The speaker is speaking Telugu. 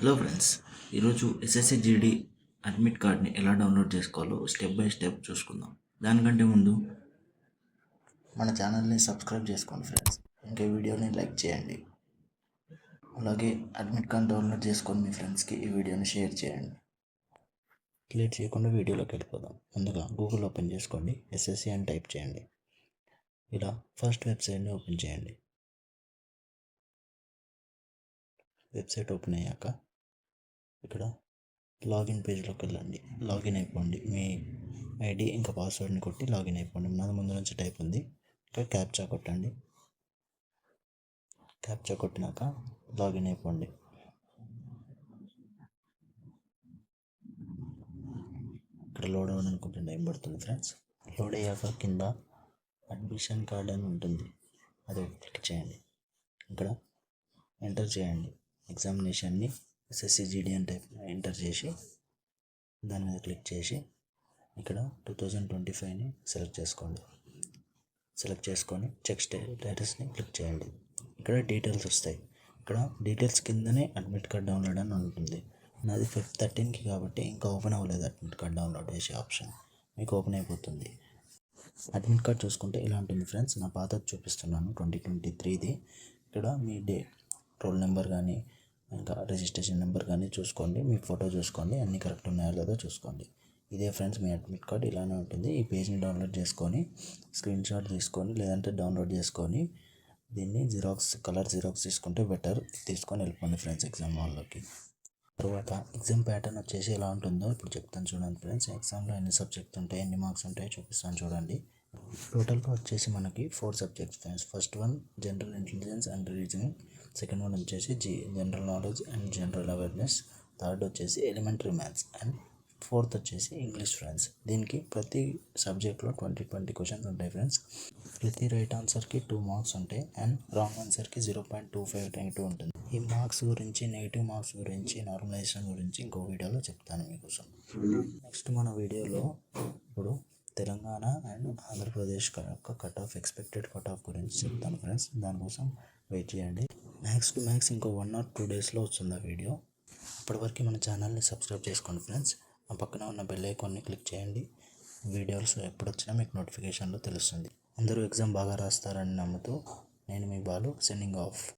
హలో ఫ్రెండ్స్, ఈరోజు ఎస్ఎస్సి జీడి అడ్మిట్ కార్డ్ని ఎలా డౌన్లోడ్ చేసుకోవాలో స్టెప్ బై స్టెప్ చూసుకుందాం. దానికంటే ముందు మన ఛానల్ని సబ్స్క్రైబ్ చేసుకోండి ఫ్రెండ్స్. ఇంకా వీడియోని లైక్ చేయండి. అలాగే అడ్మిట్ కార్డ్ డౌన్లోడ్ చేసుకొని మీ ఫ్రెండ్స్కి ఈ వీడియోని షేర్ చేయండి. లేట్ చేయకుండా వీడియోలోకి వెళ్ళిపోదాం. ముందుగా గూగుల్ ఓపెన్ చేసుకోండి, ఎస్ఎస్సి అని టైప్ చేయండి. ఇలా ఫస్ట్ వెబ్సైట్ని ఓపెన్ చేయండి. వెబ్సైట్ ఓపెన్ అయ్యాక ఇక్కడ లాగిన్ పేజ్లోకి వెళ్ళండి. లాగిన్ అయిపోండి. మీ ఐడి ఇంకా పాస్వర్డ్ని కొట్టి లాగిన్ అయిపోండి. నాది ముందు నుంచి టైప్ ఉంది. ఇక్కడ క్యాప్చా కొట్టండి. క్యాప్చా కొట్టినాక లాగిన్ అయిపోండి. ఇక్కడ లోడ్ అవ్వడానికి కొంచెం టైం పడుతుంది ఫ్రెండ్స్. లోడ్ అయ్యాక కింద అడ్మిషన్ కార్డ్ అని ఉంటుంది, అది క్లిక్ చేయండి. ఇక్కడ ఎంటర్ చేయండి ఎగ్జామినేషన్ని. ఎస్ఎస్సి జీడి అని టైప్ ఎంటర్ చేసి దాని మీద క్లిక్ చేసి ఇక్కడ 2025ని సెలెక్ట్ చేసుకోండి. సెలెక్ట్ చేసుకొని చెక్ స్టేటస్ని క్లిక్ చేయండి. ఇక్కడ డీటెయిల్స్ వస్తాయి. ఇక్కడ డీటెయిల్స్ కిందనే అడ్మిట్ కార్డ్ డౌన్లోడ్ అని ఉంటుంది. నాది 5/13కి కాబట్టి ఇంకా ఓపెన్ అవ్వలేదు. అడ్మిట్ కార్డ్ డౌన్లోడ్ చేసే ఆప్షన్ మీకు ఓపెన్ అయిపోతుంది. అడ్మిట్ కార్డ్ చూసుకుంటే ఇలా ఉంటుంది ఫ్రెండ్స్. నా పాతది చూపిస్తున్నాను, 2023ది. ఇక్కడ మీ రోల్ నెంబర్ కానీ ఇంకా రిజిస్ట్రేషన్ నెంబర్ కానీ చూసుకోండి. మీ ఫోటో చూసుకోండి, అన్నీ కరెక్ట్ ఉన్నాయో లేదో చూసుకోండి. ఇదే ఫ్రెండ్స్ మీ అడ్మిట్ కార్డ్ ఇలానే ఉంటుంది. ఈ పేజ్ని డౌన్లోడ్ చేసుకొని స్క్రీన్ షాట్ తీసుకొని లేదంటే డౌన్లోడ్ చేసుకొని దీన్ని కలర్ జిరాక్స్ తీసుకుంటే బెటర్. తీసుకొని వెళ్ళిపోండి ఫ్రెండ్స్ ఎగ్జామ్ హాల్లోకి. తర్వాత ఎగ్జామ్ ప్యాటర్న్ వచ్చేసి ఎలా ఉంటుందో ఇప్పుడు చెప్తాను చూడండి ఫ్రెండ్స్. ఎగ్జామ్లో ఎన్ని సబ్జెక్ట్స్ ఉంటాయి, ఎన్ని మార్క్స్ ఉంటాయో చూపిస్తాను చూడండి. టోటల్గా వచ్చేసి మనకి 4 subjects friends. First one general intelligence and reasoning, second one వచ్చేసి general knowledge and general awareness, third వచ్చేసి ఎలిమెంటరీ మ్యాథ్స్ అండ్ ఫోర్త్ వచ్చేసి ఇంగ్లీష్ ఫ్రెండ్స్. దీనికి ప్రతి సబ్జెక్ట్లో 20 క్వశ్చన్స్ ఉంటాయి ఫ్రెండ్స్. ప్రతి రైట్ ఆన్సర్కి 2 మార్క్స్ ఉంటాయి అండ్ రాంగ్ ఆన్సర్కి 0.25 నెగిటివ్ ఉంటుంది. ఈ మార్క్స్ గురించి, నెగిటివ్ మార్క్స్ గురించి, నార్మలైజేషన్ గురించి ఇంకో వీడియోలో చెప్తాను మీకోసం. నెక్స్ట్ మన వీడియోలో ఇప్పుడు తెలంగాణ అండ్ ఆంధ్రప్రదేశ్ యొక్క ఎక్స్పెక్టెడ్ కట్ ఆఫ్ గురించి చెప్తాను ఫ్రెండ్స్. దానికోసం వెయిట్ చేయండి. మ్యాక్స్ ఇంకో 1 or 2 డేస్లో వస్తుంది ఆ వీడియో. అప్పటివరకు మన ఛానల్ని సబ్స్క్రైబ్ చేసుకోండి ఫ్రెండ్స్. ఆ పక్కన ఉన్న బెల్ ఐకాన్ని క్లిక్ చేయండి. వీడియోస్ ఎప్పుడు వచ్చినా మీకు నోటిఫికేషన్లో తెలుస్తుంది. అందరూ ఎగ్జామ్ బాగా రాస్తారని నమ్ముతూ నేను మీ బాలు, సెండింగ్ ఆఫ్.